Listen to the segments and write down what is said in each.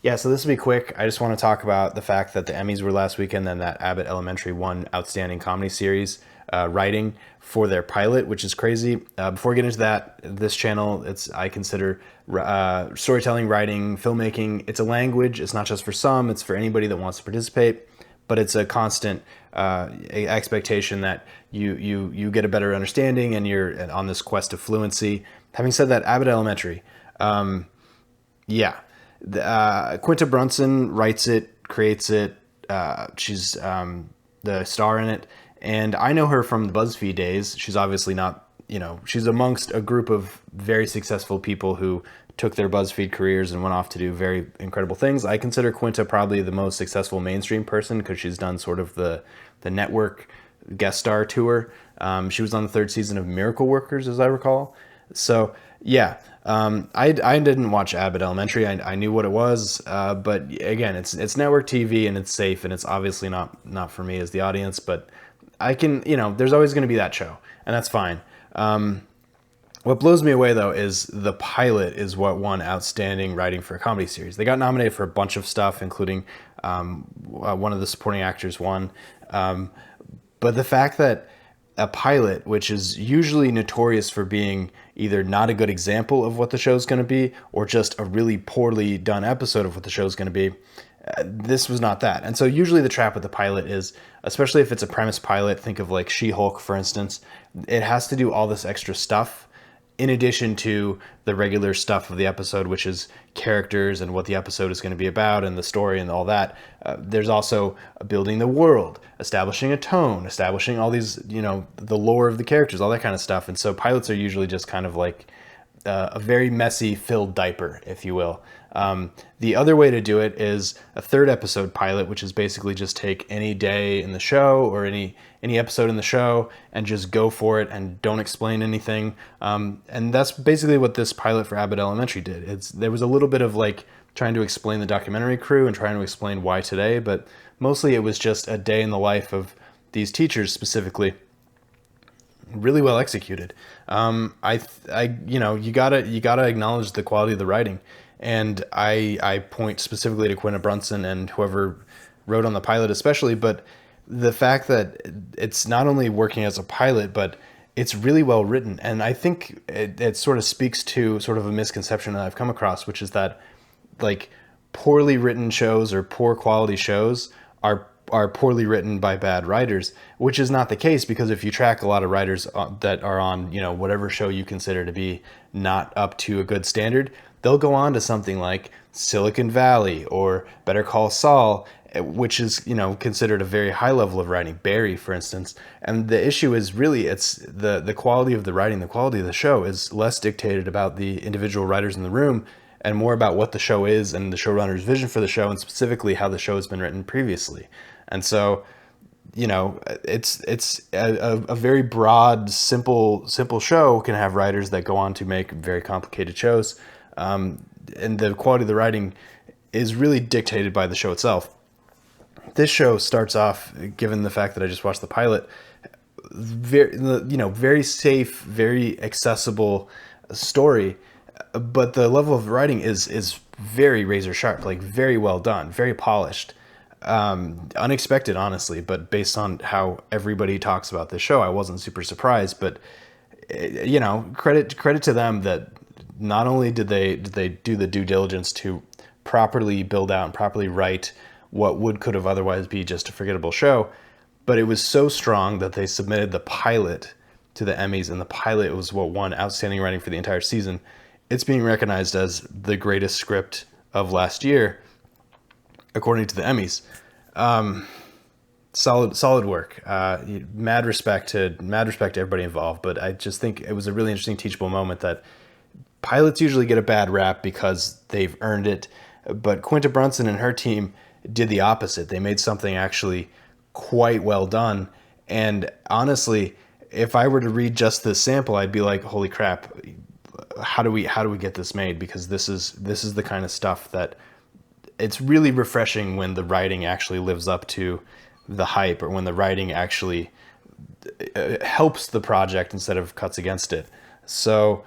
Yeah, so this will be quick. I just want to talk about the fact that the Emmys were last weekend, and that Abbott Elementary won Outstanding Comedy Series writing for their pilot, which is crazy. Before we get into that, this channel, I consider storytelling, writing, filmmaking. It's a language. It's not just for some. It's for anybody that wants to participate. But it's a constant expectation that you get a better understanding, and you're on this quest of fluency. Having said that, Abbott Elementary, yeah. Quinta Brunson writes it, creates it. She's the star in it. And I know her from the BuzzFeed days. She's obviously not, she's amongst a group of very successful people who took their BuzzFeed careers and went off to do very incredible things. I consider Quinta probably the most successful mainstream person because she's done sort of the network guest star tour. She was on the third season of Miracle Workers, as I recall. So yeah, I didn't watch Abbott Elementary. I knew what it was, but again, it's network TV and it's safe, and it's obviously not for me as the audience. But I can, there's always going to be that show, and that's fine. What blows me away though is the pilot is what won Outstanding Writing for a Comedy Series. They got nominated for a bunch of stuff, including one of the supporting actors won. But the fact that a pilot, which is usually notorious for being either not a good example of what the show's going to be, or just a really poorly done episode of what the show's going to be, this was not that. And so usually the trap with the pilot is, especially if it's a premise pilot, think of like She-Hulk, for instance, it has to do all this extra stuff in addition to the regular stuff of the episode, which is characters and what the episode is going to be about and the story and all that. There's also building the world, establishing a tone, establishing all these, the lore of the characters, all that kind of stuff. And so pilots are usually just kind of like a very messy filled diaper, if you will. The other way to do it is a third episode pilot, which is basically just take any day in the show or any episode in the show and just go for it and don't explain anything. And that's basically what this pilot for Abbott Elementary did. There was a little bit of like trying to explain the documentary crew and trying to explain why today, but mostly it was just a day in the life of these teachers specifically. Really well executed. You gotta acknowledge the quality of the writing. And I point specifically to Quinta Brunson and whoever wrote on the pilot especially, but the fact that it's not only working as a pilot, but it's really well written. And I think it sort of speaks to sort of a misconception that I've come across, which is that like poorly written shows or poor quality shows are poorly written by bad writers, which is not the case, because if you track a lot of writers that are on, whatever show you consider to be not up to a good standard, they'll go on to something like Silicon Valley or Better Call Saul, which is, considered a very high level of writing, Barry, for instance. And the issue is really, it's the quality of the writing, the quality of the show is less dictated about the individual writers in the room and more about what the show is and the showrunner's vision for the show, and specifically how the show has been written previously. And so, it's a very broad, simple show can have writers that go on to make very complicated shows. And the quality of the writing is really dictated by the show itself. This show starts off, given the fact that I just watched the pilot, very safe, very accessible story, but the level of writing is very razor sharp, like very well done, very polished. Unexpected, honestly, but based on how everybody talks about this show, I wasn't super surprised. But credit to them that not only did they do the due diligence to properly build out and properly write what could have otherwise be just a forgettable show, but it was so strong that they submitted the pilot to the Emmys, and the pilot was what won Outstanding Writing for the entire season. It's being recognized as the greatest script of last year, according to the Emmys. Solid work. Mad respect to everybody involved. But I just think it was a really interesting teachable moment that pilots usually get a bad rap because they've earned it. But Quinta Brunson and her team did the opposite. They made something actually quite well done. And honestly, if I were to read just this sample, I'd be like, holy crap, how do we get this made? Because this is the kind of stuff that it's really refreshing when the writing actually lives up to the hype, or when the writing actually helps the project instead of cuts against it. So,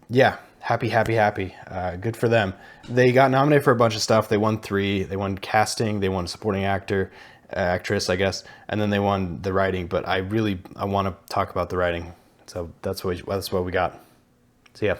yeah, happy. Good for them. They got nominated for a bunch of stuff. They won 3. They won casting. They won supporting actor, actress, I guess, and then they won the writing. But I want to talk about the writing. So that's what we got. See ya.